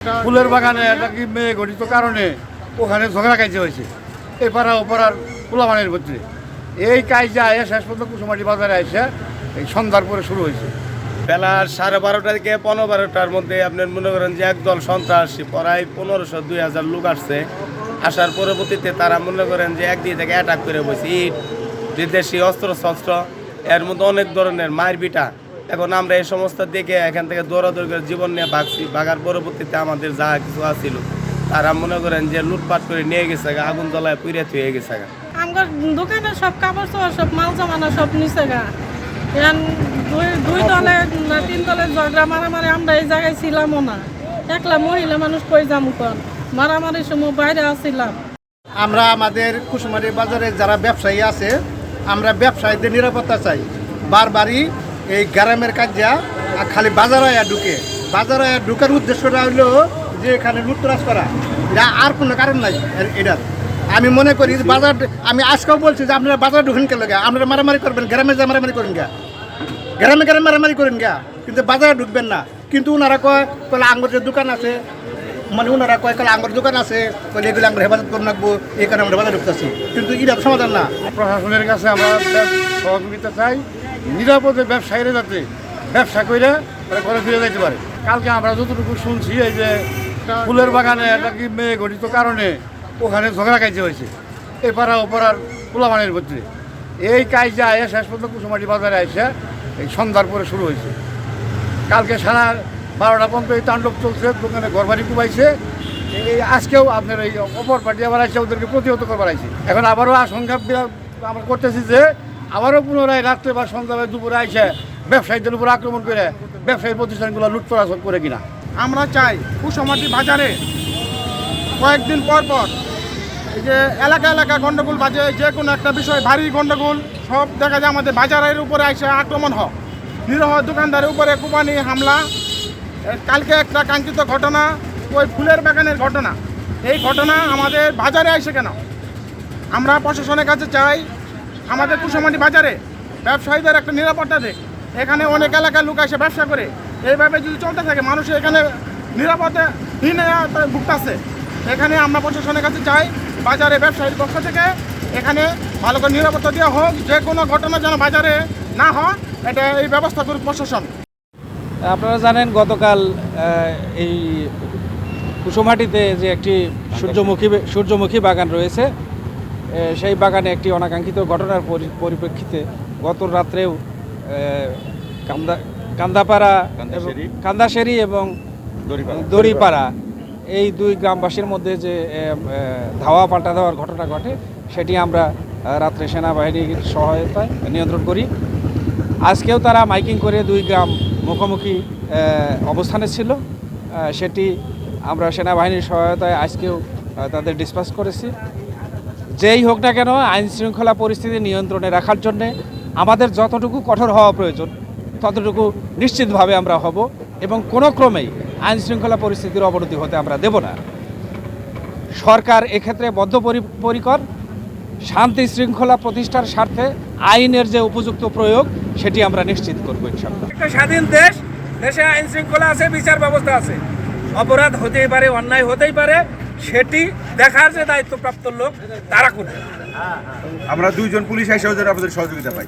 ফুলের বাগানে একটা কি মেয়ে গঠিত কারণে ওখানে ঝগড়া কাইজে হয়েছে এই পাড়া ও পাড়ার পোলাবানের ভিতরে। এই কাইজা শেষ পর্যন্ত কুসুমাটি বাজারে এসে এই সন্ধ্যার পরে শুরু হয়েছে। বেলা 12:30 থেকে 12:15টার মধ্যে আপনার মনে করেন যে একদল সন্ত্রাসী প্রায় 1500-2000 লোক আসছে। আসার পরবর্তীতে তারা মনে করেন যে একদিকে থেকে অ্যাটাক করে বসে ইট বিদেশি অস্ত্র এর মধ্যে অনেক ধরনের মায়ের বিটা। এখন আমরা এই সমস্ত দেখে এখান থেকে দৌড়াদৌড়ি করে জীবন নিয়ে ভাগছি। ভাগার পরবর্তীতে আমাদের যা কিছু আছিল তারা মনে করেন যে লুটপাট করে নিয়ে গেছে, আগুন জ্বলায় পুড়ে হয়ে গেছে। আমার দোকানে সব কাপড় চোপড় সব মাল জমানো সব নিচে গা। এখন দুই দলে না তিন দলের ঝগড়া মারামারি আমরা এই জায়গায় ছিলামও না। একলা মহিলা মানুষ কই যাবো কোন মারামারির সময় বাইরে আসছিলাম। আমরা আমাদের কুসুমারি বাজারে যারা ব্যবসায়ী আছে আমরা ব্যবসায়ীদের নিরাপত্তা চাই। বারবারই এই গ্রামের কাজা খালি বাজারে ঢুকার উদ্দেশ্যটা হলো যে এখানে লুটতরাজ করা, এটা আর কোনো কারণ নাই। এটার আমি মনে করি বাজার, আমি আজকেও বলছি যে আপনারা বাজার ঢুকেন কে লাগে, আপনারা মারামারি করবেন, গ্রামে যা মারামারি করেন গা, গ্রামে মারামারি করেন গা, কিন্তু বাজারে ঢুকবেন না। কিন্তু ওনারা কয় আঙ্গুরের দোকান আছে, মানে ওনারা কয় আঙ্গুর দোকান আছে, এগুলো আমরা হেফাজত করে রাখবো, এই কারণে আমরা বাজারে ঢুকতেছি, কিন্তু এটা সমাধান না। প্রশাসনের কাছে আমরা সহযোগিতা চাই, নিরাপদে ব্যবসায়ীরা যাতে ব্যবসা করে ঘরে ফিরে যেতে পারে। কালকে আমরা যতটুকু শুনছি এই যে ফুলের বাগানে একটা কি মেয়ে গঠিত কারণে ওখানে ঝগড়া কাইজে হয়েছে এই পাড়া ও পাড়ার পোলাবানের ভিতরে। এই কাইজা শেষ পর্যন্ত কুসুমাটি বাজারে এসে এই সন্ধ্যার পরে শুরু হয়েছে। কালকে 12:30 পর্যন্ত এই তাণ্ডব চলছে, দোকানে ঘরবাড়ি কুবাইছে। এই আজকেও আপনার এই অপর পার্টি আবার আসছে, ওদেরকে প্রতিহত করবার আইছে। এখন আবারও আশঙ্কা আমরা করতেছি যে আবারও পুনরায় রাত্রে বা সন্ধ্যাবেলা দুপুরে আইসে ব্যবসায়ীদের উপর আক্রমণ করে ব্যবসায়ী প্রতিষ্ঠানগুলো লুটতরাজ করে কিনা। আমরা চাই কুসুমাটি বাজারে কয়েকদিন পর এই যে এলাকা গন্ডগোল বাজে, যে কোনো একটা বিষয় ভারী গন্ডগোল সব দেখা যায় আমাদের বাজারের উপরে এসে আক্রমণ হয়, নিরহ দোকানদারের উপরে কুপানি হামলা। কালকে একটা কাঙ্ক্ষিত ঘটনা, ওই ফুলের বাগানের ঘটনা। এই ঘটনা আমাদের বাজারে আসে কেন? আমরা প্রশাসনের কাছে চাই আমাদের কুসুমাটি বাজারে ব্যবসায়ীদের একটা নিরাপত্তা দেখ। এখানে অনেক এলাকার লোক এসে ব্যবসা করে, এইভাবে যদি চলতে থাকে মানুষ এখানে নিরাপত্তাহীন ভুগতেছে। এখানে আমরা প্রশাসনের কাছে চাই বাজারে ব্যবসায়ীর পক্ষ থেকে এখানে ভালো করে নিরাপত্তা দেওয়া হোক, যে কোনো ঘটনা যেন বাজারে না হয় এটা এই ব্যবস্থা করুক প্রশাসন। আপনারা জানেন গতকাল এই কুসুমাটিতে যে একটি সূর্যমুখী বাগান রয়েছে, সেই বাগানে একটি অনাকাঙ্ক্ষিত ঘটনার পরিপ্রেক্ষিতে গত রাত্রেও কান্দাশেরি এবং দড়িপাড়া এই দুই গ্রামবাসীর মধ্যে যে ধাওয়া পাল্টা দেওয়ার ঘটনা ঘটে, সেটি আমরা রাত্রে সেনাবাহিনীর সহায়তায় নিয়ন্ত্রণ করি। আজকেও তারা মাইকিং করে দুই গ্রাম মুখোমুখি অবস্থানে ছিল, সেটি আমরা সেনাবাহিনীর সহায়তায় আজকেও তাদের ডিসপাস করেছি। যেই হোক না কেন আইন শৃঙ্খলা পরিস্থিতি নিয়ন্ত্রণে রাখার জন্যে আমাদের যতটুকু কঠোর হওয়া প্রয়োজন ততটুকু নিশ্চিতভাবে আমরা হব, এবং কোনো ক্রমেই আইন শৃঙ্খলা পরিস্থিতির অবনতি হতে আমরা দেব না। সরকার এক্ষেত্রে বদ্ধপরিকর। শান্তি শৃঙ্খলা প্রতিষ্ঠার স্বার্থে আইনের যে উপযুক্ত প্রয়োগ সেটি আমরা নিশ্চিত করবো ইনশাআল্লাহ। একটা স্বাধীন দেশ, দেশে আইন শৃঙ্খলা আছে, বিচার ব্যবস্থা আছে। অপরাধ হতেই পারে, অন্যায় হতেই পারে, সেটি দেখার যে দায়িত্বপ্রাপ্ত লোক তারা করে। আমরা দুইজন পুলিশ হিসেবে আপনাদের সহযোগিতা পাই,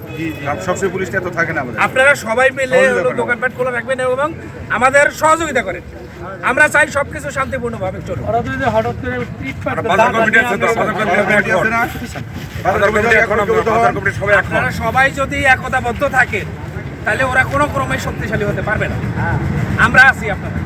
সবসময় পুলিশটা এত থাকে না। আপনারা সবাই মিলে দোকানপাট খোলা রাখবেন এবং আমাদের সহযোগিতা করেন। আমরা চাই সবকিছু শান্তিপূর্ণভাবে চলুক। আপনারা সবাই যদি একতাবদ্ধ থাকেন তাহলে ওরা কোনো ক্রমে শক্তিশালী হতে পারবে না। আমরা আছি আপনারা।